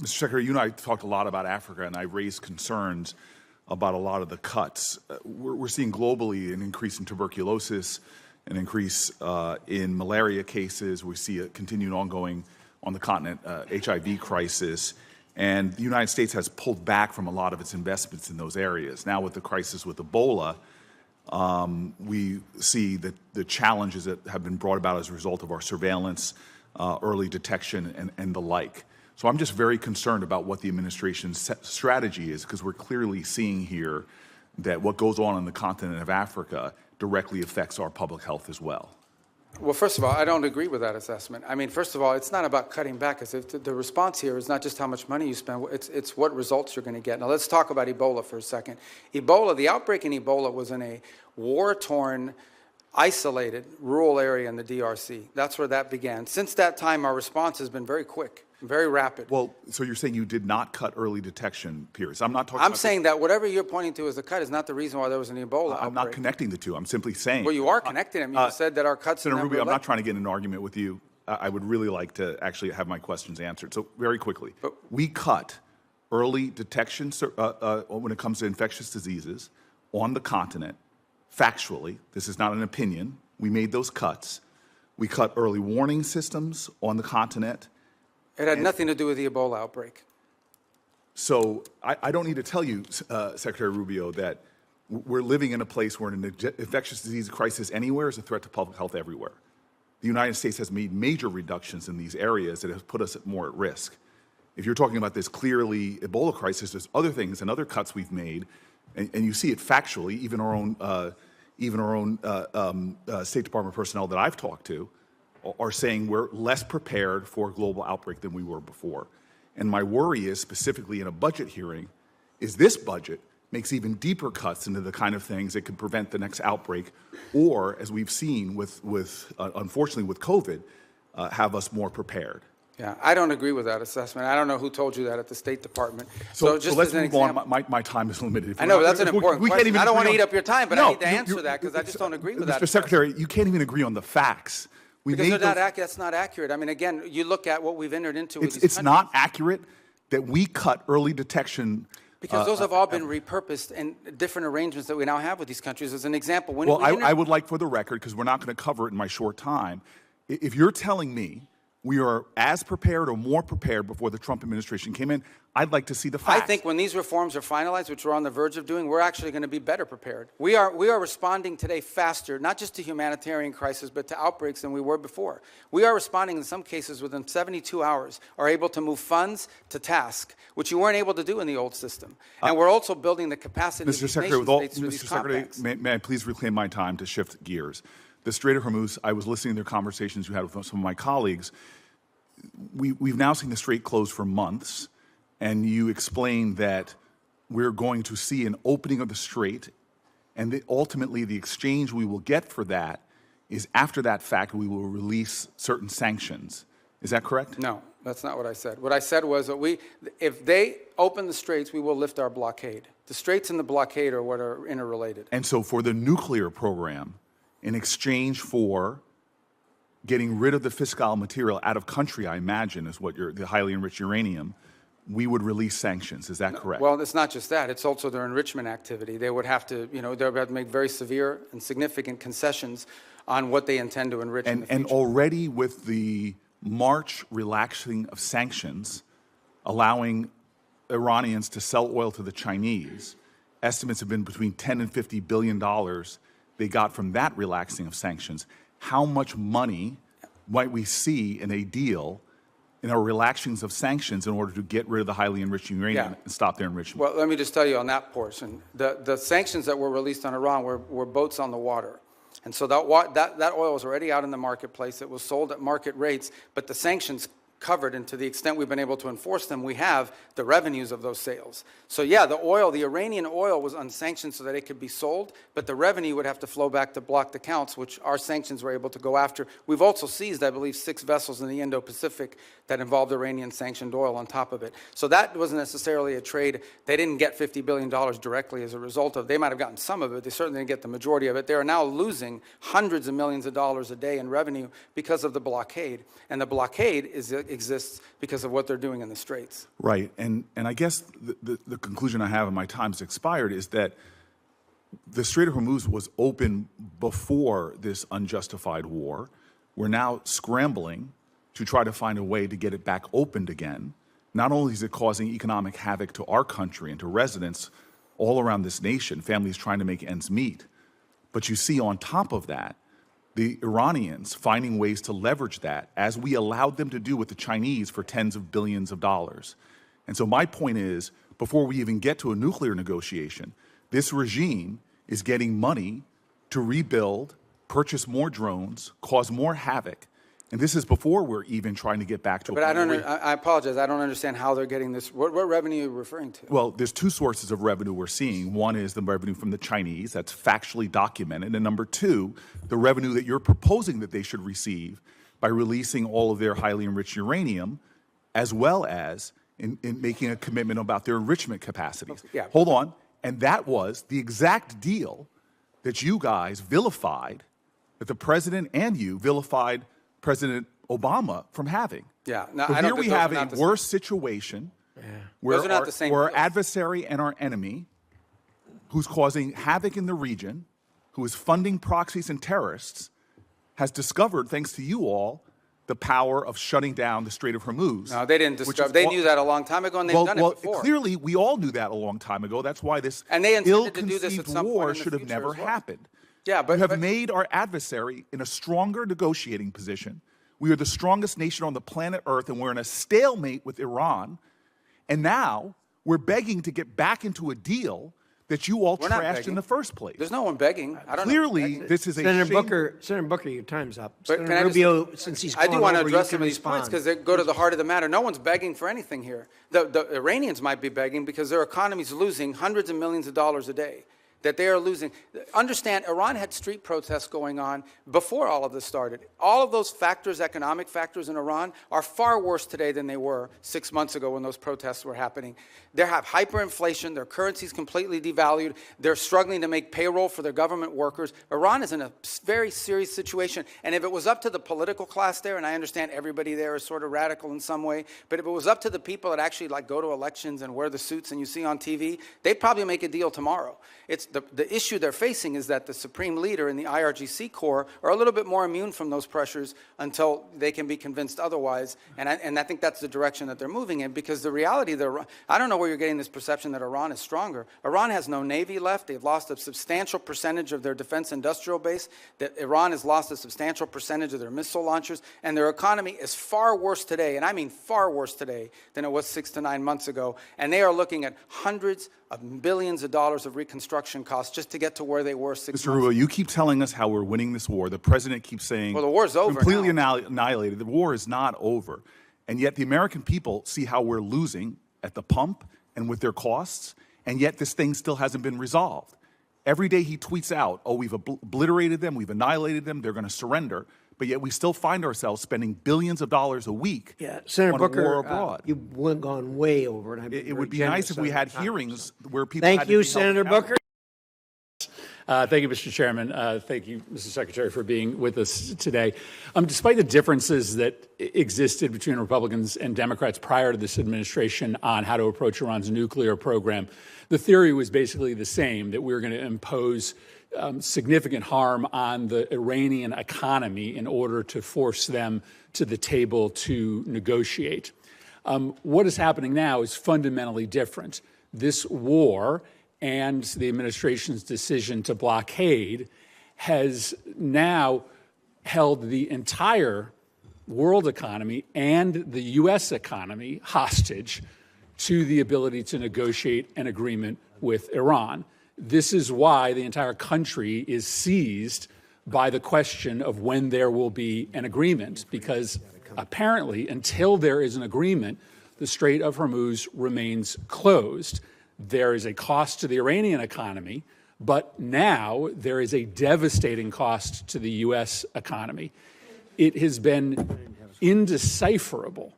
Mr. Secretary, you and I talked a lot about Africa, and I raised concerns about a lot of the cuts. We're seeing globally an increase in tuberculosis, an increase in malaria cases. We see a continued ongoing on the continent HIV crisis. And the United States has pulled back from a lot of its investments in those areas. Now with the crisis with Ebola, we see that the challenges that have been brought about as a result of our surveillance, early detection, and the like. So I'm just very concerned about what the administration's strategy is, because we're clearly seeing here that what goes on the continent of Africa directly affects our public health as well. Well, first of all, I don't agree with that assessment. I mean, first of all, it's not about cutting back. The response here is not just how much money you spend, it's what results you're going to get. Now, let's talk about Ebola for a second. Ebola, the outbreak in Ebola was in a war-torn, isolated rural area in the DRC. That's where that began. Since that time, our response has been very quick. Very rapid. Well, so you're saying you did not cut early detection periods. I'm not talking I'm saying that whatever you're pointing to as a cut is not the reason why there was an Ebola outbreak. I'm not connecting the two. I'm simply saying. Well, you are connecting them. You said that our cuts... Senator Rubio, I'm not trying to get in an argument with you. I would really like to actually have my questions answered. So very quickly, we cut early detection when it comes to infectious diseases on the continent. Factually, this is not an opinion. We made those cuts. We cut early warning systems on the continent. It had nothing to do with the Ebola outbreak. So I don't need to tell you, Secretary Rubio, that we're living in a place where an infectious disease crisis anywhere is a threat to public health everywhere. The United States has made major reductions in these areas that have put us more at risk. If you're talking about this clearly Ebola crisis, there's other things and other cuts we've made, and you see it factually. Even our own State Department personnel that I've talked to are saying we're less prepared for a global outbreak than we were before. And my worry is, specifically in a budget hearing, is this budget makes even deeper cuts into the kind of things that could prevent the next outbreak, or, as we've seen unfortunately with COVID, have us more prepared. Yeah, I don't agree with that assessment. I don't know who told you that at the State Department. So let's move on. My time is limited. I know, but that's an important question. I don't want to eat up your time, but I need to answer that because I just don't agree with that. Mr. Secretary, you can't even agree on the facts. Because that's not accurate. I mean, again, you look at what we've entered into with these countries. It's not accurate that we cut early detection. Because those have all been repurposed in different arrangements that we now have with these countries. As an example, I would like, for the record, because we're not going to cover it in my short time, if you're telling me we are as prepared or more prepared before the Trump administration came in, I'd like to see the facts. I think when these reforms are finalized, which we're on the verge of doing, we're actually going to be better prepared. We are responding today faster, not just to humanitarian crisis, but to outbreaks than we were before. We are responding in some cases within 72 hours, are able to move funds to task, which you weren't able to do in the old system. And we're also building the capacity of these nation states through these compacts. May I please reclaim my time to shift gears? The Strait of Hormuz, I was listening to their conversations you had with some of my colleagues. We've now seen the Strait closed for months, and you explained that we're going to see an opening of the Strait, and that ultimately the exchange we will get for that is, after that fact, we will release certain sanctions. Is that correct? No, that's not what I said. What I said was that if they open the Straits, we will lift our blockade. The Straits and the blockade are what are interrelated. And so for the nuclear program, in exchange for getting rid of the fissile material out of country, I imagine, is what the highly enriched uranium, we would release sanctions. Is that correct? Well, it's not just that. It's also their enrichment activity. They would have to, they would have to make very severe and significant concessions on what they intend to enrich in the future. And already with the March relaxing of sanctions, allowing Iranians to sell oil to the Chinese, estimates have been between $10 and $50 billion they got from that relaxing of sanctions. How much money might we see in a deal in our relaxings of sanctions in order to get rid of the highly enriched uranium and stop their enrichment? Well, let me just tell you on that portion. The sanctions that were released on Iran were boats on the water. And so that oil was already out in the marketplace. It was sold at market rates, but the sanctions covered, and to the extent we've been able to enforce them, we have the revenues of those sales. So yeah, the Iranian oil was unsanctioned so that it could be sold, but the revenue would have to flow back to blocked accounts, which our sanctions were able to go after. We've also seized, I believe, 6 vessels in the Indo-Pacific that involved Iranian sanctioned oil on top of it. So that wasn't necessarily a trade. They didn't get $50 billion directly as a result of. They might have gotten some of it. They certainly didn't get the majority of it. They are now losing hundreds of millions of dollars a day in revenue because of the blockade. And the blockade is conflict exists because of what they're doing in the Straits. Right. And I guess the conclusion I have, and my time's expired, is that the Strait of Hormuz was open before this unjustified war. We're now scrambling to try to find a way to get it back opened again. Not only is it causing economic havoc to our country and to residents all around this nation, families trying to make ends meet, but you see on top of that, the Iranians finding ways to leverage that, as we allowed them to do with the Chinese for tens of billions of dollars. And so my point is, before we even get to a nuclear negotiation, this regime is getting money to rebuild, purchase more drones, cause more havoc. And this is before we're even trying to get back to a But I point don't. where I apologize. I don't understand how they're getting this. What revenue are you referring to? well, there's two sources of revenue we're seeing. One is the revenue from the Chinese, that's factually documented. And number two, the revenue that you're proposing that they should receive by releasing all of their highly enriched uranium, as well as in making a commitment about their enrichment capacities. Okay, yeah. Hold on. And that was the exact deal that you guys vilified, that the president and you vilified President Obama from having. Yeah. No, So I here don't we think those have are a not the same. worse situation where Those are not the same where our deals. adversary and our enemy, who's causing havoc in the region, who is funding proxies and terrorists, has discovered, thanks to you all, the power of shutting down the Strait of Hormuz. No, they didn't which discover. is They all- knew that a long time ago, and they've done it before. Clearly, we all knew that a long time ago. That's why this And they intended to do this at ill-conceived some point war in the should have future never as well. happened. Yeah, but- you have but- made our adversary in a stronger negotiating position. We are the strongest nation on the planet Earth, and we're in a stalemate with Iran. And now we're begging to get back into a deal that you all We're not trashed begging. in the first place. There's no one begging. I don't Clearly, know. this is a Senator shame. Senator Booker, your time's up. But Senator can I just- Rubio, since he's I do calling want to over, you address can some of these points respond. because they go to the heart of the matter. No one's begging for anything here. The Iranians might be begging because their economy's losing hundreds of millions of dollars a day. That they are losing. Understand, Iran had street protests going on before all of this started. All of those factors, economic factors in Iran, are far worse today than they were 6 months ago when those protests were happening. They have hyperinflation. Their currency's completely devalued. They're struggling to make payroll for their government workers. Iran is in a very serious situation. And if it was up to the political class there, and I understand everybody there is sort of radical in some way, but if it was up to the people that actually like go to elections and wear the suits and you see on TV, they'd probably make a deal tomorrow. It's the issue they're facing is that the supreme leader and the IRGC Corps are a little bit more immune from those pressures until they can be convinced otherwise. And I think that's the direction that they're moving in, because the reality, I don't know where you're getting this perception that Iran is stronger. Iran has no navy left. They've lost a substantial percentage of their defense industrial base. That Iran has lost a substantial percentage of their missile launchers. And their economy is far worse today, and I mean far worse today, than it was 6 to 9 months ago. And they are looking at hundreds of billions of dollars of reconstruction costs just to get to where they were 6 months Mr. Rubio, you keep telling us how we're winning this war. The president keeps saying, Well, the war's over completely now. annihilated. The war is not over. And yet the American people see how we're losing at the pump and with their costs, and yet this thing still hasn't been resolved. Every day he tweets out, oh, we've obliterated them, we've annihilated them, they're going to surrender. But yet we still find ourselves spending billions of dollars a week Senator on Booker, a war abroad. you've gone way over, and I've been It very would be generous nice if we on had time. hearings where people Thank had to you, be held Senator accountable. Booker. Thank you, Mr. Chairman. Thank you, Mr. Secretary, for being with us today. Despite the differences that existed between Republicans and Democrats prior to this administration on how to approach Iran's nuclear program, the theory was basically the same, that we were going to impose significant harm on the Iranian economy in order to force them to the table to negotiate. What is happening now is fundamentally different. This war and the administration's decision to blockade has now held the entire world economy and the U.S. economy hostage to the ability to negotiate an agreement with Iran. This is why the entire country is seized by the question of when there will be an agreement, because apparently until there is an agreement, the Strait of Hormuz remains closed. There is a cost to the Iranian economy, but now there is a devastating cost to the U.S. economy. It has been indecipherable,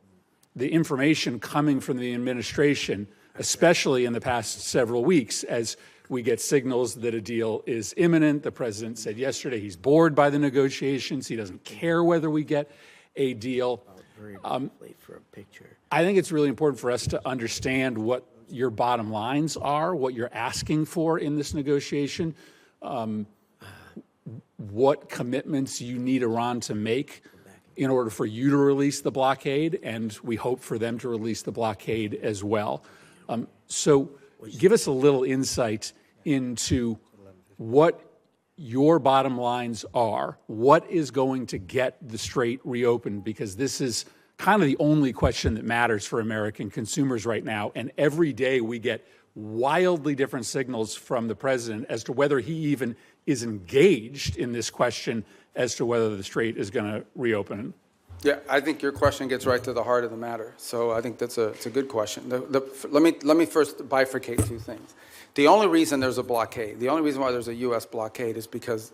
the information coming from the administration, especially in the past several weeks, as we get signals that a deal is imminent. The president said yesterday he's bored by the negotiations. He doesn't care whether we get a deal. Very briefly for a picture. I think it's really important for us to understand what your bottom lines are, what you're asking for in this negotiation, what commitments you need Iran to make in order for you to release the blockade, and we hope for them to release the blockade as well. So give us a little insight into what your bottom lines are, what is going to get the strait reopened, because this is kind of the only question that matters for American consumers right now. And every day we get wildly different signals from the president as to whether he even is engaged in this question as to whether the strait is going to reopen. Yeah, I think your question gets right to the heart of the matter. So I think it's a good question. Let me first bifurcate two things. The only reason there's a blockade, the only reason why there's a U.S. blockade is because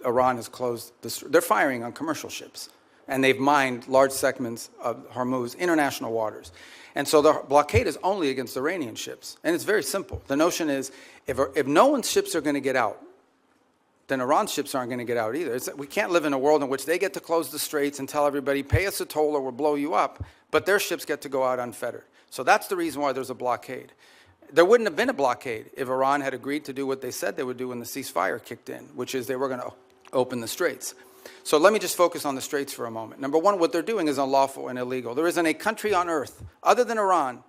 Iran has closed they're firing on commercial ships, and they've mined large segments of Hormuz, international waters. And so the blockade is only against Iranian ships. And it's very simple. The notion is if no one's ships are going to get out, then Iran's ships aren't going to get out either. We can't live in a world in which they get to close the straits and tell everybody, pay us a toll or we'll blow you up, but their ships get to go out unfettered. So that's the reason why there's a blockade. There wouldn't have been a blockade if Iran had agreed to do what they said they would do when the ceasefire kicked in, which is they were going to open the straits. So let me just focus on the straits for a moment. Number one, what they're doing is unlawful and illegal. There isn't a country on earth, other than Iran,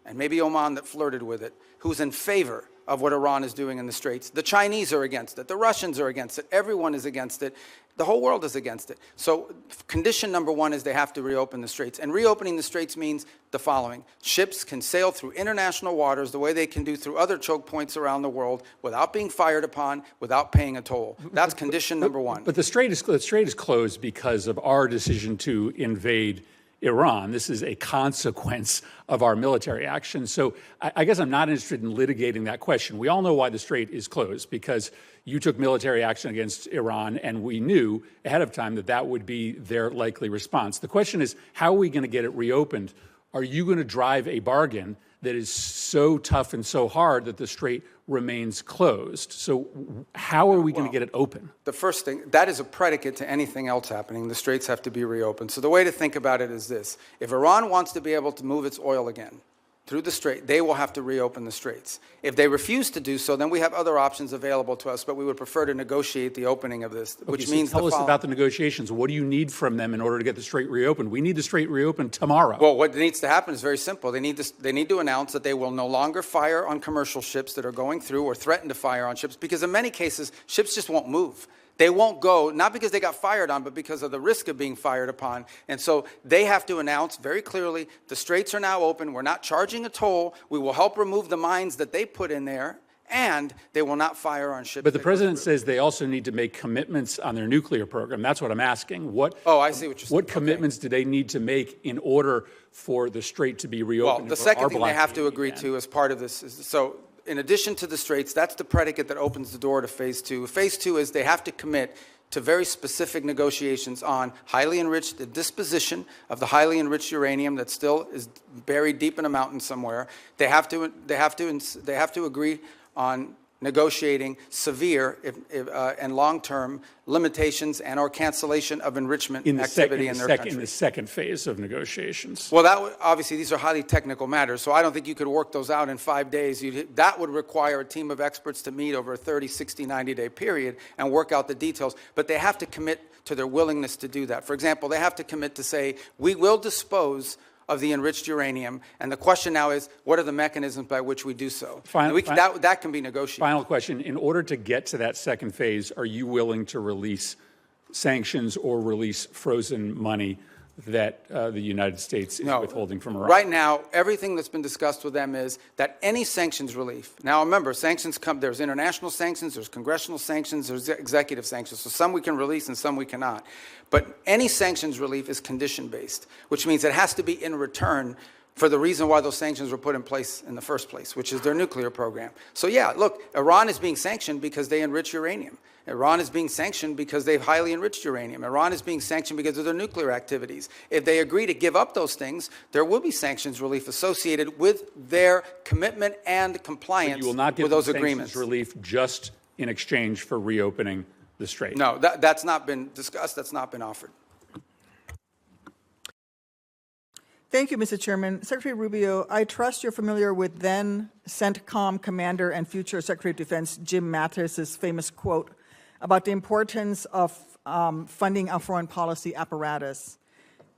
and maybe Oman that flirted with it, who's in favor of what Iran is doing in the straits. The Chinese are against it. The Russians are against it. Everyone is against it. The whole world is against it. So condition number one is they have to reopen the straits. And reopening the straits means the following. Ships can sail through international waters the way they can do through other choke points around the world without being fired upon, without paying a toll. That's condition number one. But the strait is closed because of our decision to invade Iran. This is a consequence of our military action. So I guess I'm not interested in litigating that question. We all know why the strait is closed, because you took military action against Iran, and we knew ahead of time that that would be their likely response. The question is, how are we going to get it reopened? Are you going to drive a bargain that is so tough and so hard that the strait remains closed? So how are we going to get it open? The first thing, that is a predicate to anything else happening. The straits have to be reopened. So the way to think about it is this. If Iran wants to be able to move its oil again through the strait, they will have to reopen the straits. If they refuse to do so, then we have other options available to us, but we would prefer to negotiate the opening of this, which means tell us about the negotiations. What do you need from them in order to get the strait reopened? We need the strait reopened tomorrow. Well, what needs to happen is very simple. They need to announce that they will no longer fire on commercial ships that are going through or threaten to fire on ships, because in many cases, ships just won't move. They won't go, not because they got fired on, but because of the risk of being fired upon. And so they have to announce very clearly, the straits are now open. We're not charging a toll. We will help remove the mines that they put in there, and they will not fire on ships. But the president says they also need to make commitments on their nuclear program. That's what I'm asking. I see what you're saying. What commitments do they need to make in order for the strait to be reopened? Well, the second thing they have to agree to as part of this is, so in addition to the straits, that's the predicate that opens the door to phase two. Phase two is they have to commit to very specific negotiations on highly enriched, the disposition of the highly enriched uranium that still is buried deep in a mountain somewhere. They have to agree on negotiating severe and long-term limitations and or cancellation of enrichment activity in their country. In the second phase of negotiations. Well, obviously, these are highly technical matters, so I don't think you could work those out in 5 days. That would require a team of experts to meet over a 30, 60, 90-day period and work out the details. But they have to commit to their willingness to do that. For example, they have to commit to say, we will dispose of the enriched uranium, and the question now is, what are the mechanisms by which we do so? That can be negotiated. Final question. In order to get to that second phase, are you willing to release sanctions or release frozen money that the United States is withholding from Iran? Right now, everything that's been discussed with them is that any sanctions relief. Now, remember, sanctions there's international sanctions, there's congressional sanctions, there's executive sanctions. So some we can release and some we cannot. But any sanctions relief is condition-based, which means it has to be in return for the reason why those sanctions were put in place in the first place, which is their nuclear program. So yeah, look, Iran is being sanctioned because they enrich uranium. Iran is being sanctioned because they've highly enriched uranium. Iran is being sanctioned because of their nuclear activities. If they agree to give up those things, there will be sanctions relief associated with their commitment and compliance with those agreements. You will not give them sanctions relief just in exchange for reopening the strait? No, that's not been discussed. That's not been offered. Thank you, Mr. Chairman. Secretary Rubio, I trust you're familiar with then CENTCOM Commander and future Secretary of Defense Jim Mattis's famous quote about the importance of funding our foreign policy apparatus.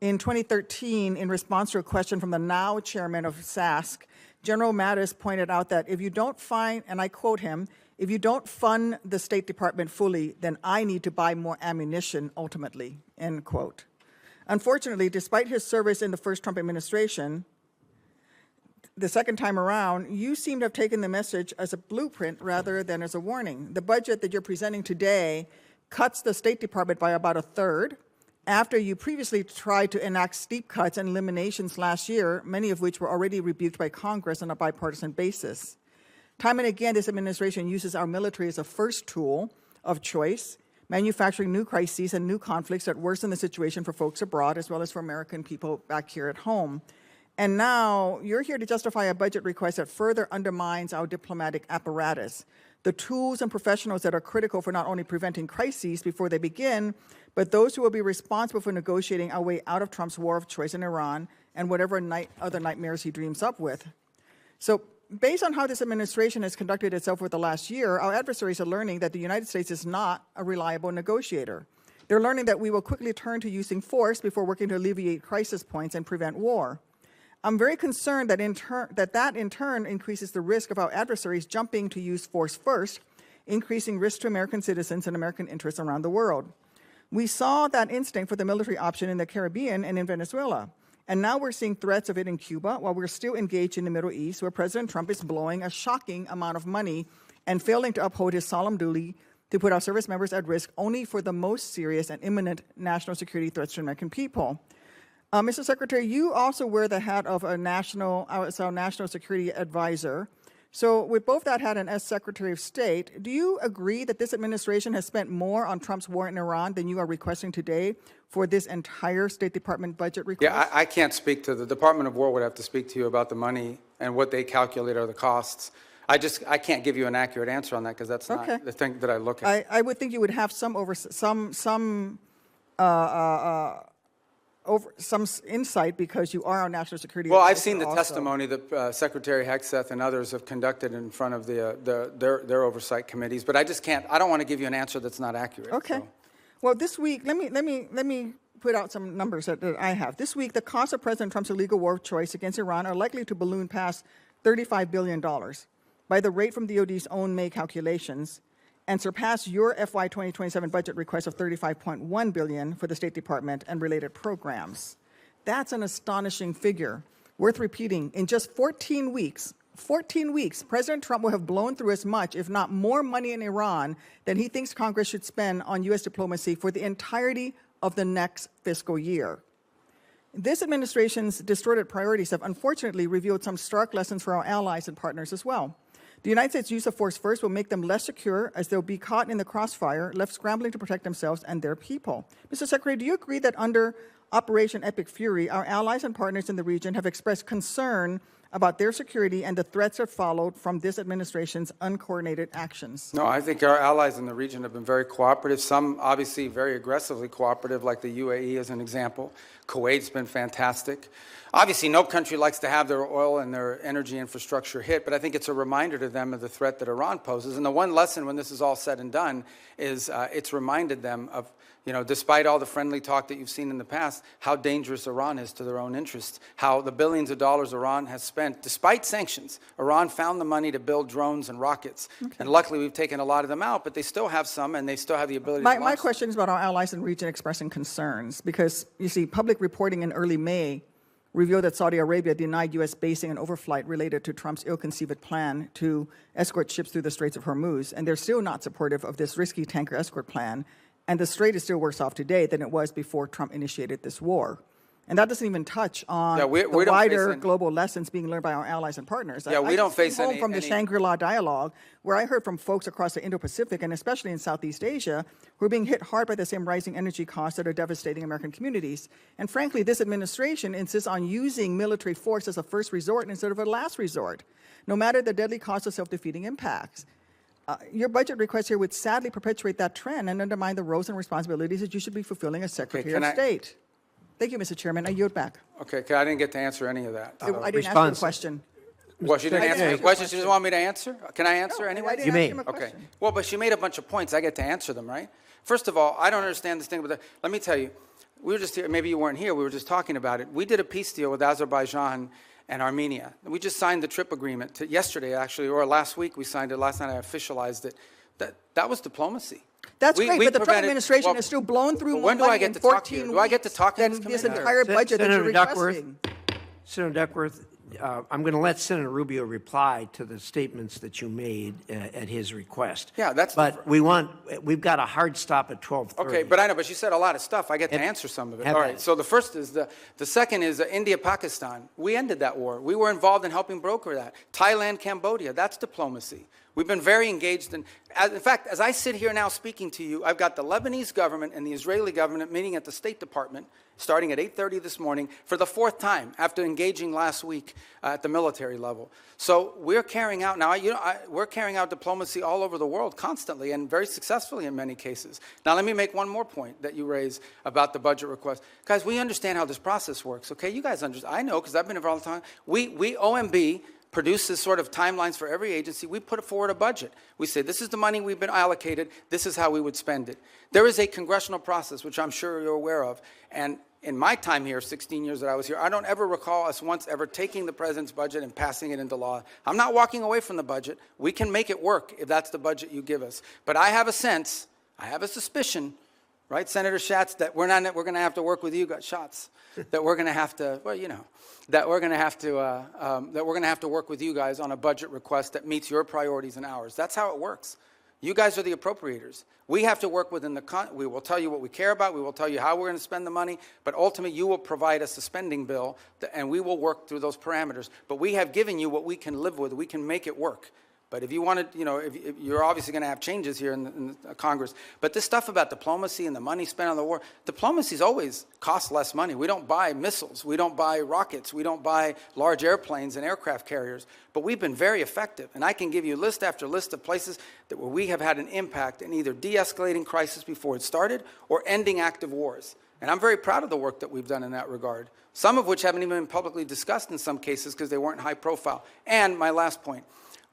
In 2013, in response to a question from the now chairman of SASC, General Mattis pointed out that if you don't find, and I quote him, if you don't fund the State Department fully, then I need to buy more ammunition ultimately, end quote. Unfortunately, despite his service in the first Trump administration, the second time around, you seem to have taken the message as a blueprint rather than as a warning. The budget that you're presenting today cuts the State Department by about a third, after you previously tried to enact steep cuts and eliminations last year, many of which were already rebuked by Congress on a bipartisan basis. Time and again, this administration uses our military as a first tool of choice, manufacturing new crises and new conflicts that worsen the situation for folks abroad as well as for American people back here at home. And now you're here to justify a budget request that further undermines our diplomatic apparatus, the tools and professionals that are critical for not only preventing crises before they begin, but those who will be responsible for negotiating our way out of Trump's war of choice in Iran and whatever other nightmares he dreams up with. So based on how this administration has conducted itself over the last year, our adversaries are learning that the United States is not a reliable negotiator. They're learning that we will quickly turn to using force before working to alleviate crisis points and prevent war. I'm very concerned that that in turn increases the risk of our adversaries jumping to use force first, increasing risk to American citizens and American interests around the world. We saw that instinct for the military option in the Caribbean and in Venezuela. And now we're seeing threats of it in Cuba while we're still engaged in the Middle East, where President Trump is blowing a shocking amount of money and failing to uphold his solemn duty to put our service members at risk only for the most serious and imminent national security threats to American people. Mr. Secretary, you also wear the hat of a national security advisor. So with both that hat and as Secretary of State, do you agree that this administration has spent more on Trump's war in Iran than you are requesting today for this entire State Department budget request? Yeah, I can't speak to the Department of War. Would have to speak to you about the money and what they calculate are the costs. I can't give you an accurate answer on that because that's not the thing that I look at. I would think you would have some insight because you are our national security advisor. Well, I've seen the also. testimony that Secretary Hegseth and others have conducted in front of their oversight committees, but I just can't. I don't want to give you an answer that's not accurate. Okay. So. Well, this week, let me put out some numbers that I have. This week, the cost of President Trump's illegal war of choice against Iran are likely to balloon past $35 billion by the rate from DOD's own May calculations, and surpass your FY 2027 budget request of $35.1 billion for the State Department and related programs. That's an astonishing figure, worth repeating. In just 14 weeks, President Trump will have blown through as much, if not more money in Iran than he thinks Congress should spend on U.S. diplomacy for the entirety of the next fiscal year. This administration's distorted priorities have unfortunately revealed some stark lessons for our allies and partners as well. The United States' use of force first will make them less secure as they'll be caught in the crossfire, left scrambling to protect themselves and their people. Mr. Secretary, do you agree that under Operation Epic Fury, our allies and partners in the region have expressed concern about their security and the threats that followed from this administration's uncoordinated actions? No, I think our allies in the region have been very cooperative, some obviously very aggressively cooperative, like the UAE as an example. Kuwait's been fantastic. Obviously, no country likes to have their oil and their energy infrastructure hit, but I think it's a reminder to them of the threat that Iran poses. And the one lesson when this is all said and done is it's reminded them of, despite all the friendly talk that you've seen in the past, how dangerous Iran is to their own interests, how the billions of dollars Iran has spent, despite sanctions. Iran found the money to build drones and rockets. Okay. And luckily, we've taken a lot of them out, but they still have some, and they still have the ability to launch My question is about our allies in the region expressing concerns, because, you see, public reporting in early May revealed that Saudi Arabia denied U.S. basing and overflight related to Trump's ill-conceived plan to escort ships through the Straits of Hormuz, and they're still not supportive of this risky tanker escort plan, and the Strait is still worse off today than it was before Trump initiated this war. And that doesn't even touch on the wider global lessons being learned by our allies and partners. Yeah, we don't face any from the Shangri-La dialogue, where I heard from folks across the Indo-Pacific and especially in Southeast Asia who are being hit hard by the same rising energy costs that are devastating American communities. And frankly, this administration insists on using military force as a first resort instead of a last resort, no matter the deadly cost of self-defeating impacts. Your budget request here would sadly perpetuate that trend and undermine the roles and responsibilities that you should be fulfilling as Secretary of State. Thank you, Mr. Chairman. I yield back. Okay, 'cause I didn't get to answer any of that. I didn't ask you a response. question. Well, she didn't answer Secretary. my question. She doesn't want me to answer? Can I answer No, anyway? I didn't You ask may. him a Okay. question. Well, but she made a bunch of points. I get to answer them, right? First of all, I don't understand this thing about let me tell you, we were just here, maybe you weren't here, we were just talking about it. We did a peace deal with Azerbaijan and Armenia. We just signed the TRIP agreement yesterday, actually, or last week we signed it. Last night I officialized it. That was diplomacy. That's We- great, we but the Trump prevented- administration well, has still blown through well, more when do I money get in to talk to 14 you? weeks Do I get to talk in than this this committee? entire budget that you're Senator Duckworth, requesting. Senator Duckworth, I'm going to let Senator Rubio reply to the statements that you made at his request. Yeah, that's- But we've got a hard stop at 12:30. Okay, but I know, but she said a lot of stuff. I get to answer some of it. have All at right, it. so the first is the second is India-Pakistan. We ended that war. We were involved in helping broker that. Thailand, Cambodia, that's diplomacy. We've been very engaged in fact, as I sit here now speaking to you, I've got the Lebanese government and the Israeli government meeting at the State Department starting at 8:30 this morning for the fourth time after engaging last week at the military level. So we're carrying out now, we're carrying out diplomacy all over the world constantly and very successfully in many cases. Now let me make one more point that you raised about the budget request. Guys, we understand how this process works, okay? You guys understand. I know because I've been involved all the time. We OMB, produces sort of timelines for every agency. We put forward a budget. We say, this is the money we've been allocated. This is how we would spend it. There is a congressional process, which I'm sure you're aware of. And in my time here, 16 years that I was here, I don't ever recall us once ever taking the president's budget and passing it into law. I'm not walking away from the budget. We can make it work if that's the budget you give us. But I have a sense, I have a suspicion, right, Senator Schatz, that we're going to have to work with you, that we're going to have to, well, you know, that we're going to have to work with you guys on a budget request that meets your priorities and ours. That's how it works. You guys are the appropriators. We have to work within we will tell you what we care about. We will tell you how we're going to spend the money. But ultimately, you will provide us a spending bill, and we will work through those parameters. But we have given you what we can live with. We can make it work. But if you want to, you know, if you're obviously going to have changes here in the Congress. But this stuff about diplomacy and the money spent on the war, diplomacy's always cost less money. We don't buy missiles. We don't buy rockets. We don't buy large airplanes and aircraft carriers. But we've been very effective. And I can give you list after list of places where we have had an impact in either de-escalating crisis before it started or ending active wars. And I'm very proud of the work that we've done in that regard, some of which haven't even been publicly discussed in some cases because they weren't high profile. And my last point.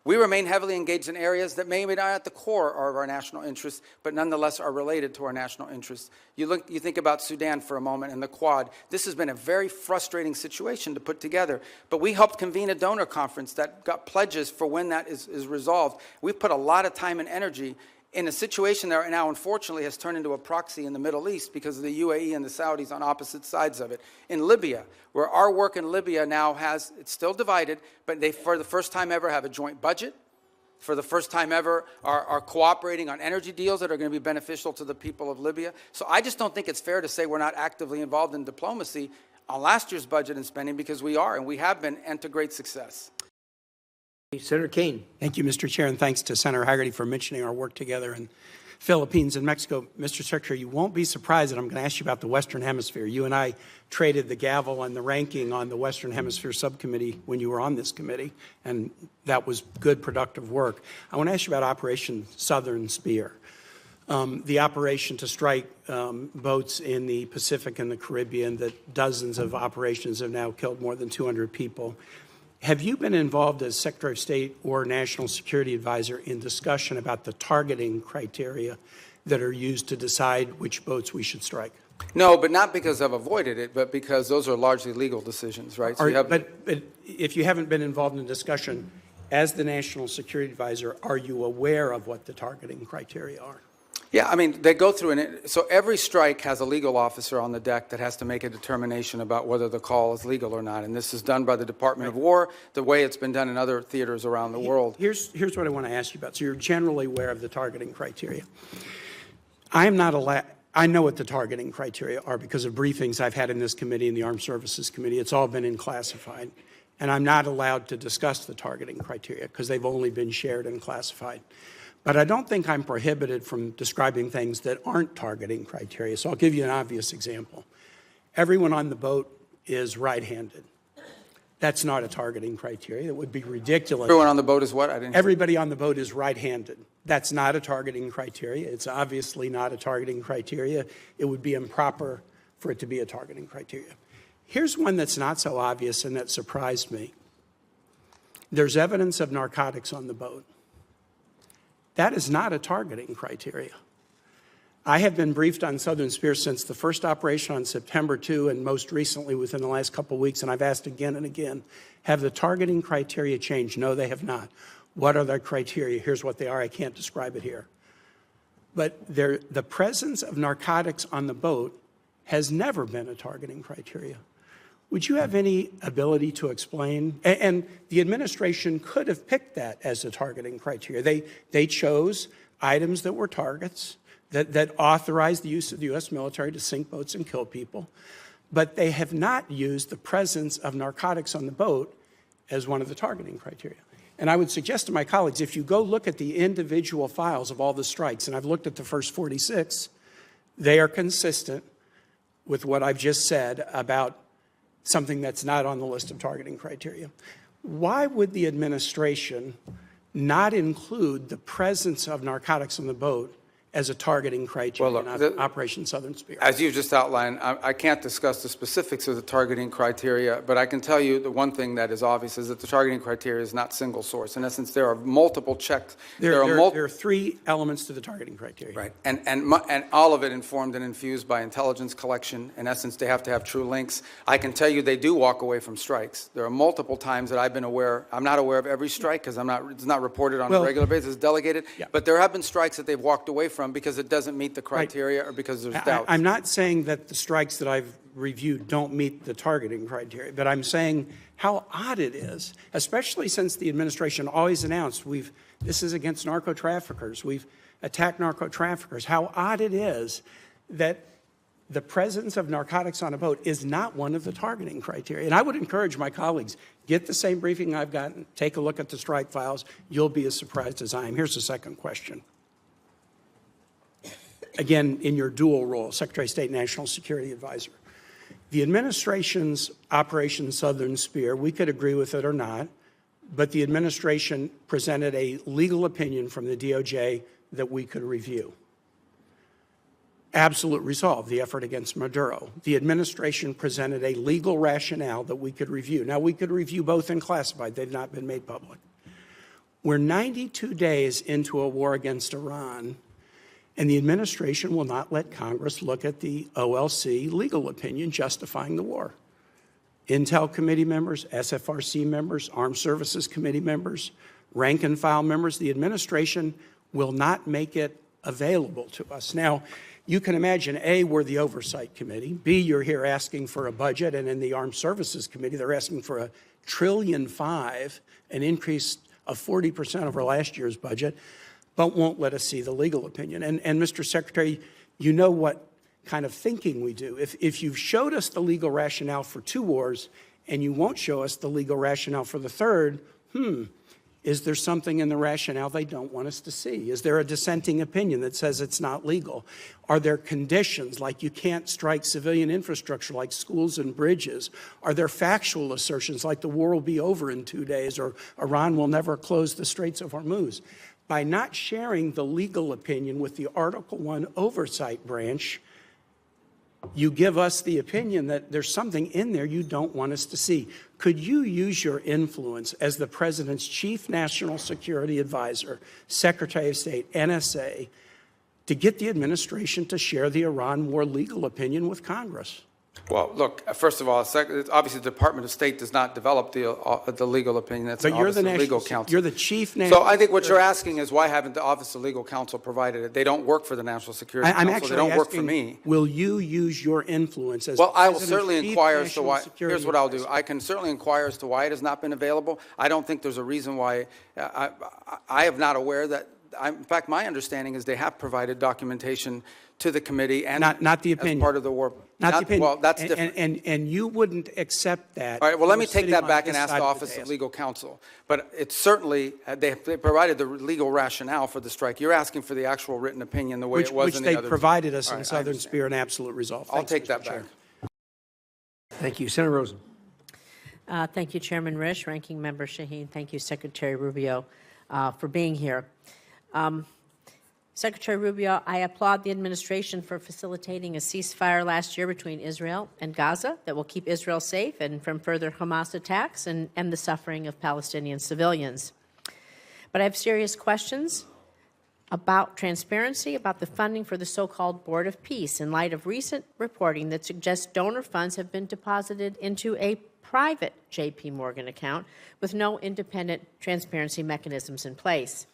We remain heavily engaged in areas that may be not at the core of our national interests, but nonetheless are related to our national interests. You think about Sudan for a moment and the Quad. This has been a very frustrating situation to put together, but we helped convene a donor conference that got pledges for when that is resolved. We've put a lot of time and energy in a situation that right now, unfortunately, has turned into a proxy in the Middle East because of the UAE and the Saudis on opposite sides of it. In Libya, where our work in Libya now it's still divided, but they, for the first time ever, have a joint budget. For the first time ever, are cooperating on energy deals that are going to be beneficial to the people of Libya. So I just don't think it's fair to say we're not actively involved in diplomacy on last year's budget and spending, because we are, and we have been, and to great success. Senator Kane. Thank you, Mr. Chair, and thanks to Senator Hagerty for mentioning our work together in Philippines and Mexico. Mr. Secretary, you won't be surprised that I'm going to ask you about the Western Hemisphere. You and I traded the gavel and the ranking on the Western Hemisphere subcommittee when you were on this committee, and that was good, productive work. I want to ask you about Operation Southern Spear, the operation to strike boats in the Pacific and the Caribbean that dozens of operations have now killed more than 200 people. Have you been involved as Secretary of State or National Security Advisor in discussion about the targeting criteria that are used to decide which boats we should strike? No, but not because I've avoided it, but because those are largely legal decisions, right? So But if you haven't been involved in discussion, as the National Security Advisor, are you aware of what the targeting criteria are? Yeah, I mean, they go through so every strike has a legal officer on the deck that has to make a determination about whether the call is legal or not. And this is done by the Department of War, the way it's been done in other theaters around the world. Here's what I want to ask you about. So you're generally aware of the targeting criteria. I am not allowed. I know what the targeting criteria are because of briefings I've had in this committee and the Armed Services Committee. It's all been in classified. And I'm not allowed to discuss the targeting criteria because they've only been shared and classified. But I don't think I'm prohibited from describing things that aren't targeting criteria. So I'll give you an obvious example. Everyone on the boat is right-handed. That's not a targeting criteria. That would be ridiculous. Everyone on the boat is what? Everybody on the boat is right-handed. That's not a targeting criteria. It's obviously not a targeting criteria. It would be improper for it to be a targeting criteria. Here's one that's not so obvious and that surprised me. There's evidence of narcotics on the boat. That is not a targeting criteria. I have been briefed on Southern Spear since the first operation on September 2 and most recently within the last couple of weeks, and I've asked again and again, have the targeting criteria changed? No, they have not. What are the criteria? Here's what they are. I can't describe it here. But the presence of narcotics on the boat has never been a targeting criteria. Would you have any ability to explain? And the administration could have picked that as a targeting criteria. They chose items that were targets, that authorized the use of the U.S. military to sink boats and kill people, but they have not used the presence of narcotics on the boat as one of the targeting criteria. And I would suggest to my colleagues, if you go look at the individual files of all the strikes, and I've looked at the first 46, they are consistent with what I've just said about something that's not on the list of targeting criteria. Why would the administration not include the presence of narcotics on the boat as a targeting criteria in Operation Southern Spear? As you just outlined, I can't discuss the specifics of the targeting criteria, but I can tell you the one thing that is obvious is that the targeting criteria is not single source. In essence, there are multiple checks. There are three elements to the targeting criteria. Right, and all of it informed and infused by intelligence collection. In essence, they have to have true links. I can tell you they do walk away from strikes. There are multiple times that I've been aware. I'm not aware of every strike because it's not reported on a regular basis. It's delegated. Yeah. But there have been strikes that they've walked away from because it doesn't meet the criteria or because there's doubts. I'm not saying that the strikes that I've reviewed don't meet the targeting criteria, but I'm saying how odd it is, especially since the administration always announced this is against narco-traffickers. We've attacked narco-traffickers. How odd it is that the presence of narcotics on a boat is not one of the targeting criteria. And I would encourage my colleagues, get the same briefing I've gotten, take a look at the strike files. You'll be as surprised as I am. Here's the second question. Again, in your dual role, Secretary of State, National Security Advisor. The administration's Operation Southern Spear, we could agree with it or not, but the administration presented a legal opinion from the DOJ that we could review. Absolute resolve, the effort against Maduro. The administration presented a legal rationale that we could review. Now, we could review both in classified. They've not been made public. We're 92 days into a war against Iran, and the administration will not let Congress look at the OLC legal opinion justifying the war. Intel committee members, SFRC members, Armed Services Committee members, rank and file members, the administration will not make it available to us. Now, you can imagine, A, we're the Oversight Committee. B, you're here asking for a budget, and in the Armed Services Committee, they're asking for $1.5 trillion, an increase of 40% over last year's budget, but won't let us see the legal opinion. And Mr. Secretary, you know what kind of thinking we do. If you've showed us the legal rationale for 2 wars and you won't show us the legal rationale for the third, is there something in the rationale they don't want us to see? Is there a dissenting opinion that says it's not legal? Are there conditions like you can't strike civilian infrastructure like schools and bridges? Are there factual assertions like the war will be over in 2 days or Iran will never close the Straits of Hormuz? By not sharing the legal opinion with the Article I Oversight Branch, you give us the opinion that there's something in there you don't want us to see. Could you use your influence as the President's Chief National Security Advisor, Secretary of State, NSA, to get the administration to share the Iran war legal opinion with Congress? Well, look, first of all, obviously the Department of State does not develop the legal opinion. That's But the you're Office the of national, Legal Counsel. you're the Chief National So I think what you're asking is why haven't the Office of Legal Counsel provided it? They don't work for the National Security I'm Council. actually They don't work asking, for me. will you use your influence as Well, I will President's certainly Chief inquire as to National why. Security Here's what I'll do. Advisor? I can certainly inquire as to why it has not been available. I don't think there's a reason why. I am not aware that. In fact, my understanding is they have provided documentation to the committee and Not the opinion. as part of the war. Not the opinion. Well, that's different. And you wouldn't accept that. All right, well, let me if you were take sitting that on back this and ask side the of Office of dais. Legal Counsel. But it's certainly, they provided the legal rationale for the strike. You're asking for the actual written opinion the way it was Which in the they other. provided us All in right, I Southern understand. Spear and absolute resolve. I'll Thanks, take Mr. that Chair. back. Thank you. Senator Rosen. Thank you, Chairman Risch, Ranking Member Shaheen. Thank you, Secretary Rubio, for being here. Secretary Rubio, I applaud the administration for facilitating a ceasefire last year between Israel and Gaza that will keep Israel safe and from further Hamas attacks and end the suffering of Palestinian civilians. But I have serious questions about transparency, about the funding for the so-called Board of Peace in light of recent reporting that suggests donor funds have been deposited into a private J.P. Morgan account with no independent transparency mechanisms in place.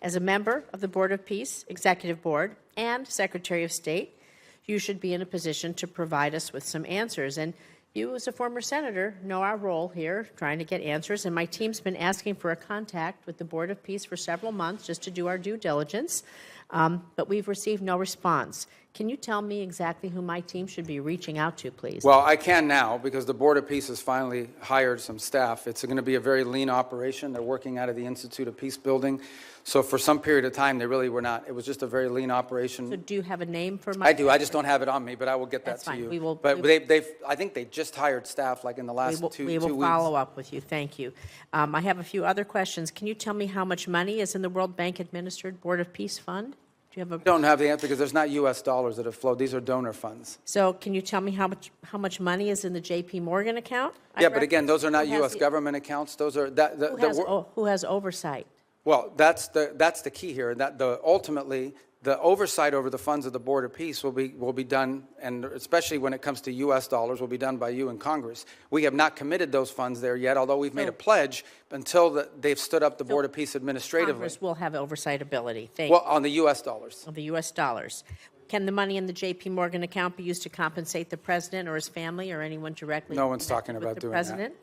As a member of the Board of Peace, Executive Board, and Secretary of State, you should be in a position to provide us with some answers. And you, as a former senator, know our role here, trying to get answers. And my team's been asking for a contact with the Board of Peace for several months just to do our due diligence, but we've received no response. Can you tell me exactly who my team should be reaching out to, please? Well, I can now because the Board of Peace has finally hired some staff. It's going to be a very lean operation. They're working out of the Institute of Peace Building. So for some period of time, they really were not. It was just a very lean operation. So do you have a name for my? I do. I just don't have it on me, but I will get that That's to fine. you. We will- But we- I think they just hired staff like in the last two weeks. We will follow up with you. Thank you. I have a few other questions. Can you tell me how much money is in the World Bank administered Board of Peace Fund? Do you have a? I don't have the answer because there's not U.S. dollars that have flowed. These are donor funds. So can you tell me how much money is in the J.P. Morgan account? Yeah, but again, those are not Who has U.S. the- government accounts. Those are Who has oversight? Well, that's the key here. That ultimately the oversight over the funds of the Board of Peace will be done, and especially when it comes to U.S. dollars, will be done by you in Congress. We have not committed those funds there yet, although we've made a pledge until they've stood up the Board of Peace administratively. Congress will have oversight ability. Thank Well, you. on the U.S. dollars. Of the U.S. dollars. Can the money in the J.P. Morgan account be used to compensate the president or his family or anyone directly? No one's talking with about the doing that. president?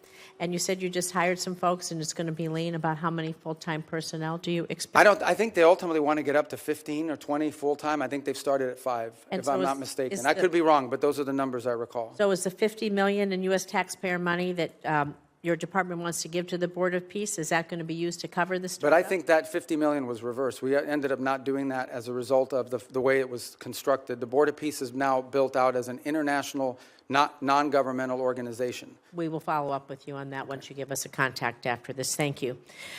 And you said you just hired some folks and it's going to be lean. About how many full-time personnel do you expect? I think they ultimately want to get up to 15 or 20 full-time. I think they've started at 5, And if so I'm is- not mistaken. is I the- could be wrong, but those are the numbers I recall. So is the $50 million in U.S. taxpayer money that your department wants to give to the Board of Peace, is that going to be used to cover this? But I think that $50 million was reversed. We ended up not doing that as a result of the way it was constructed. The Board of Peace is now built out as an international, non-governmental organization. We will follow up with you on that once you give us a contact after this. Thank you.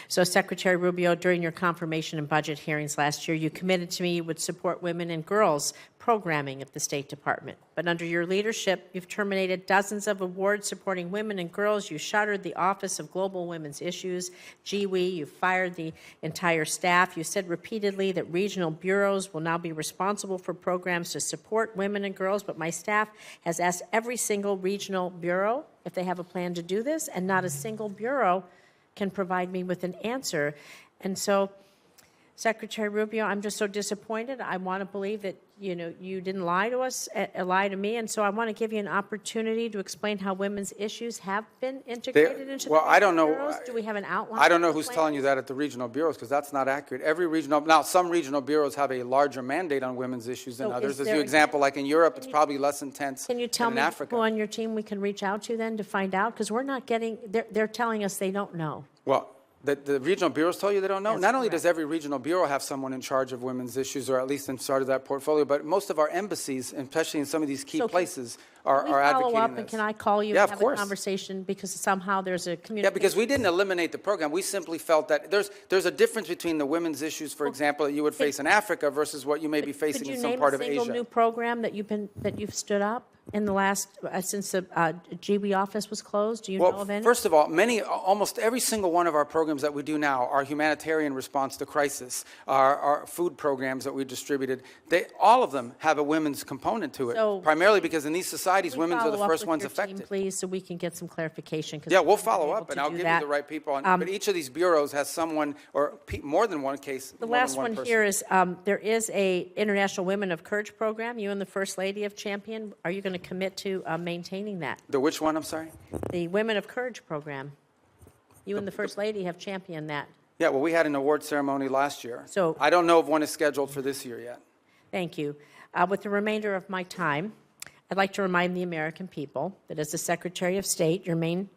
So, Secretary Rubio, during your confirmation and budget hearings last year, you committed to me you would support women and girls programming at the State Department. But under your leadership, you've terminated dozens of awards supporting women and girls. You shuttered the Office of Global Women's Issues, GWE. You fired the entire staff. You said repeatedly that regional bureaus will now be responsible for programs to support women and girls, but my staff has asked every single regional bureau if they have a plan to do this, and not a single bureau can provide me with an answer. And so, Secretary Rubio, I'm just so disappointed. I want to believe that, you didn't lie to us, lie to me, and so I want to give you an opportunity to explain how women's issues have been integrated into the I don't know. bureaus. Do we have an outline? I don't know of the who's plan? telling you that at the regional bureaus, because that's not accurate. Now, some regional bureaus have a larger mandate on women's issues than So others. is As there you a- example, like in Europe, it's probably less intense Can you tell than in me Africa. who on your team we can reach out to then to find out? Because we're not getting, they're telling us they don't know. Well, the regional bureaus tell you they don't know. That's Not only correct. does every regional bureau have someone in charge of women's issues, or at least in charge of that portfolio, but most of our embassies, especially in some of these key So can- places, are Can we follow advocating up, this. and can I call you Yeah, and of have a course. conversation? Because somehow there's a Yeah, communication. because we didn't eliminate the program. We simply felt that there's a difference between the women's issues, for example, that you would face in Africa versus what you may be facing in some part of Could you name a single new Asia. program that you've stood up in the last, since the GWE office was closed? Do you know Well, of any? first of all, almost every single one of our programs that we do now, our humanitarian response to crisis, our food programs that we distributed, all of them have a women's component to it. So- Primarily because in these societies, Can we women are the follow up first with ones your team, affected. please, so we can get some clarification? 'Cause Yeah, we we'll haven't been follow able up, and to I'll do give that. you the right people. But each of these bureaus has someone, or more than one case. The more than last one person. here is, there is a International Women of Courage program. You and the First Lady have championed. Are you going to commit to maintaining that? The which one, I'm sorry? The Women of Courage program. You and the First Lady have championed that. Yeah, well, we had an award ceremony last year. So- I don't know if one is scheduled for this year yet. Thank you. With the remainder of my time, I'd like to remind the American people that as the Secretary of State, your main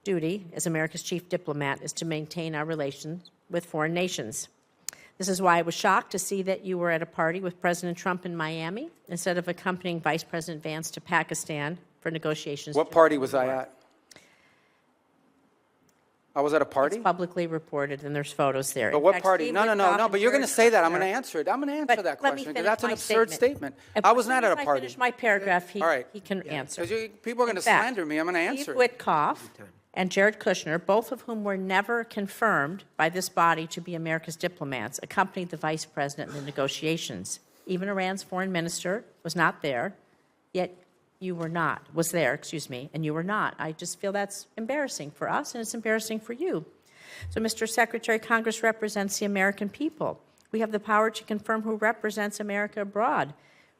duty as America's chief diplomat is to maintain our relations with foreign nations. This is why I was shocked to see that you were at a party with President Trump in Miami instead of accompanying Vice President Vance to Pakistan for negotiations. What to party end was the I war. at? I was at a It's party? publicly reported, and there's photos there. But In what fact, party? Steve No, Witkoff no, and but you're going to Jared say that. I'm going Kushner- to answer it. I'm going to But answer that let me question because finish that's an my absurd statement. And I as was not soon at as a party. I finish my paragraph, All right. he can answer. Because people are going to In fact, slander me. I'm going to answer Steve it. Witkoff and Jared Kushner, both of whom were never confirmed by this body to be America's diplomats, accompanied the vice president in the negotiations. Even Iran's foreign minister was not there, yet you were not, was there, excuse me, and you were not. I just feel that's embarrassing for us, and it's embarrassing for you. So, Mr. Secretary, Congress represents the American people. We have the power to confirm who represents America abroad.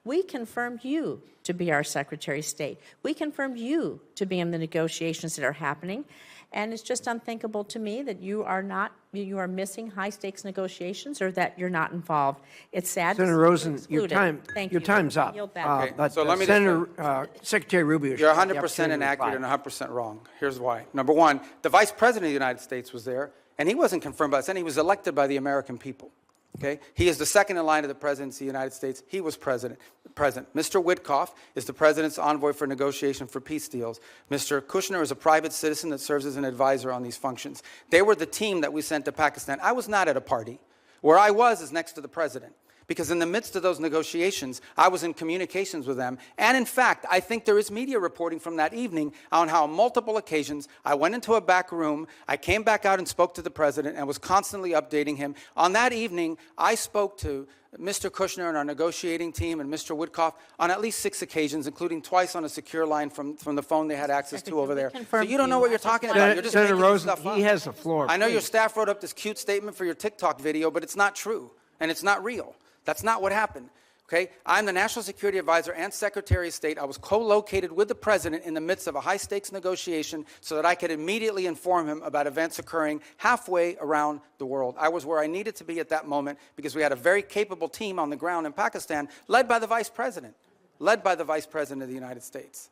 We confirmed you to be our Secretary of State. We confirmed you to be in the negotiations that are happening. And it's just unthinkable to me that you are missing high-stakes negotiations or that you're not involved. It's sad. to see Senator you Rosen, excluded. Thank your you. time's up. Yield back. Okay, But so let me just Senator, Secretary Rubio should You're have the 100% opportunity to inaccurate reply. and 100% wrong. Here's why. Number one, the Vice President of the United States was there, and he wasn't confirmed by the Senate. He was elected by the American people. Okay? He is the second in line to the presidency of the United States. He was present. Mr. Witkoff is the president's envoy for negotiation for peace deals. Mr. Kushner is a private citizen that serves as an advisor on these functions. They were the team that we sent to Pakistan. I was not at a party. Where I was is next to the president. Because in the midst of those negotiations, I was in communications with them. And in fact, I think there is media reporting from that evening on how on multiple occasions I went into a back room, I came back out and spoke to the president and was constantly updating him. On that evening, I spoke to Mr. Kushner and our negotiating team and Mr. Witkoff on at least 6 occasions, including twice on a secure line from the phone they had access to over there. So you don't know what you're talking about. You're just Senator making Rosen, stuff up. he has the floor. I know your please. staff wrote up this cute statement for your TikTok video, but it's not true, and it's not real. That's not what happened, okay? I'm the National Security Advisor and Secretary of State. I was co-located with the President in the midst of a high-stakes negotiation so that I could immediately inform him about events occurring halfway around the world. I was where I needed to be at that moment because we had a very capable team on the ground in Pakistan led by the Vice President of the United States.